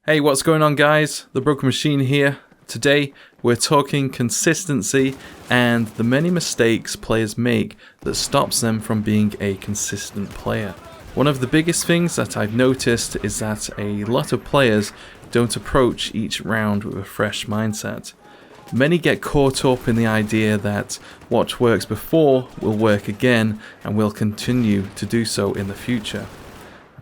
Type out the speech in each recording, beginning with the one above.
Hey, what's going on guys? The Broken Machine here. Today we're talking consistency and the many mistakes players make that stops them from being a consistent player. One of the biggest things that I've noticed is that a lot of players don't approach each round with a fresh mindset. Many get caught up in the idea that what works before will work again and will continue to do so in the future.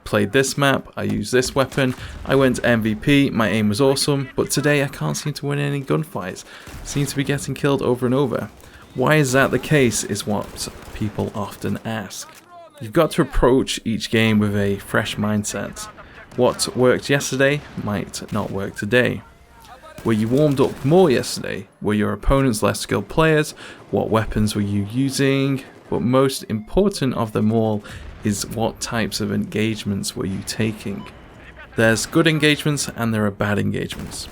Played this map, I used this weapon, I went MVP, my aim was awesome, but today I can't seem to win any gunfights. Seem to be getting killed over and over. Why is that the case is what people often ask. You've got to approach each game with a fresh mindset. What worked yesterday might not work today. Were you warmed up more yesterday? Were your opponents less skilled players? What weapons were you using? But most important of them all is what types of engagements were you taking. There's good engagements and there are bad engagements.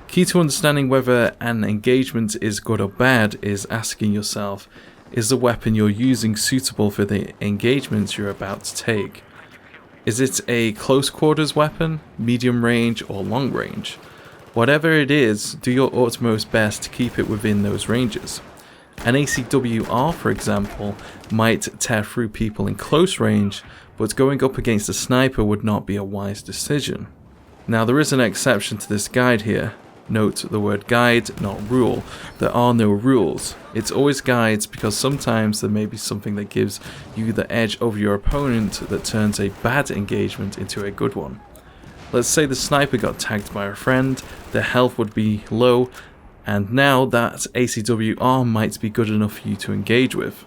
Key to understanding whether an engagement is good or bad is asking yourself, is the weapon you're using suitable for the engagement you're about to take? Is it a close quarters weapon, medium range or long range? Whatever it is, do your utmost best to keep it within those ranges. An ACWR, for example, might tear through people in close range, but going up against a sniper would not be a wise decision. Now there is an exception to this guide here. Note the word guide, not rule. There are no rules. It's always guides because sometimes there may be something that gives you the edge over your opponent that turns a bad engagement into a good one. Let's say the sniper got tagged by a friend, their health would be low, and now that ACWR might be good enough for you to engage with.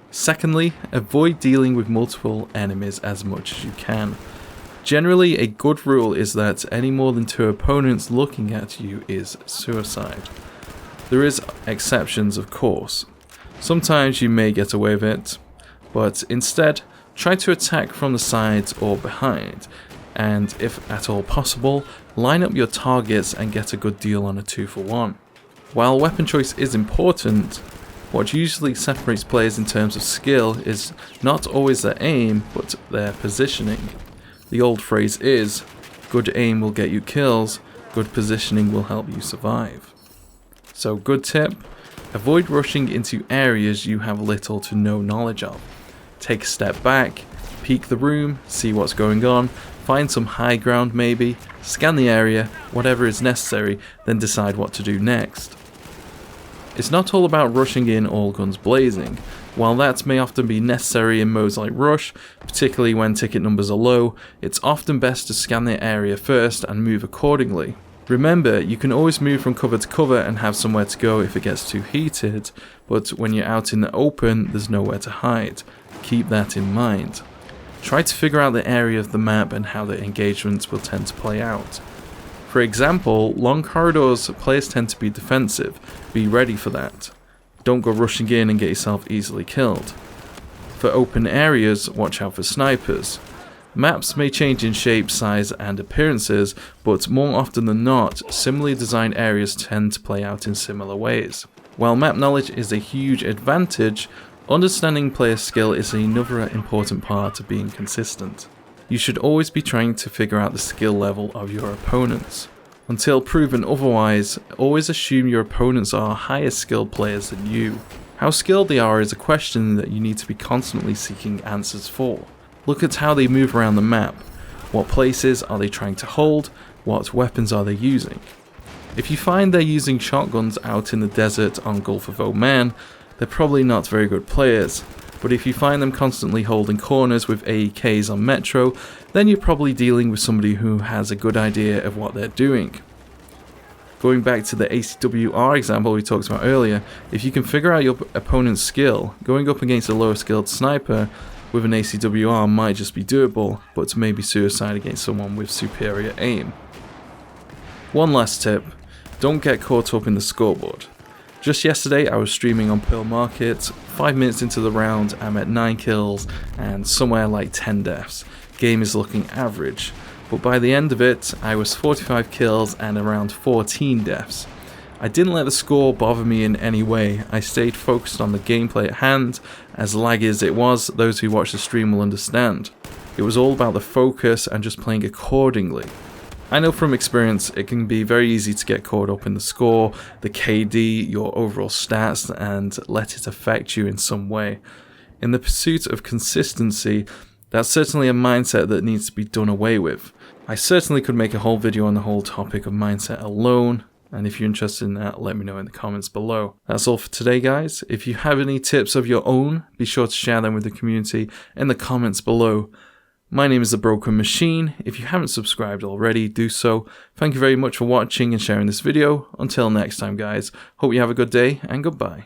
Secondly, avoid dealing with multiple enemies as much as you can. Generally, a good rule is that any more than 2 opponents looking at you is suicide. There is exceptions, of course. Sometimes you may get away with it, but instead, try to attack from the sides or behind, and if at all possible, line up your targets and get a good deal on a 2-for-1. While weapon choice is important, what usually separates players in terms of skill is not always their aim, but their positioning. The old phrase is, good aim will get you kills, good positioning will help you survive. So good tip, avoid rushing into areas you have little to no knowledge of. Take a step back, peek the room, see what's going on, find some high ground maybe, scan the area, whatever is necessary, then decide what to do next. It's not all about rushing in all guns blazing. While that may often be necessary in modes like Rush, particularly when ticket numbers are low, it's often best to scan the area first and move accordingly. Remember, you can always move from cover to cover and have somewhere to go if it gets too heated, but when you're out in the open, there's nowhere to hide. Keep that in mind. Try to figure out the area of the map and how the engagements will tend to play out. For example, long corridors, players tend to be defensive. Be ready for that. Don't go rushing in and get yourself easily killed. For open areas, watch out for snipers. Maps may change in shape, size and appearances, but more often than not, similarly designed areas tend to play out in similar ways. While map knowledge is a huge advantage, understanding player skill is another important part of being consistent. You should always be trying to figure out the skill level of your opponents. Until proven otherwise, always assume your opponents are higher skilled players than you. How skilled they are is a question that you need to be constantly seeking answers for. Look at how they move around the map. What places are they trying to hold? What weapons are they using? If you find they're using shotguns out in the desert on Gulf of Oman, they're probably not very good players. But if you find them constantly holding corners with AEKs on Metro, then you're probably dealing with somebody who has a good idea of what they're doing. Going back to the ACWR example we talked about earlier, if you can figure out your opponent's skill, going up against a lower skilled sniper with an ACWR might just be doable, but maybe suicide against someone with superior aim. One last tip, don't get caught up in the scoreboard. Just yesterday I was streaming on Pearl Market, 5 minutes into the round I'm at 9 kills and somewhere like 10 deaths. Game is looking average, but by the end of it I was 45 kills and around 14 deaths. I didn't let the score bother me in any way, I stayed focused on the gameplay at hand, as laggy as it was, those who watch the stream will understand. It was all about the focus and just playing accordingly. I know from experience it can be very easy to get caught up in the score, the KD, your overall stats, and let it affect you in some way. In the pursuit of consistency, that's certainly a mindset that needs to be done away with. I certainly could make a whole video on the whole topic of mindset alone, and if you're interested in that, let me know in the comments below. That's all for today, guys. If you have any tips of your own, be sure to share them with the community in the comments below. My name is TheBrokenMachine. If you haven't subscribed already, do so. Thank you very much for watching and sharing this video. Until next time, guys. Hope you have a good day, and goodbye.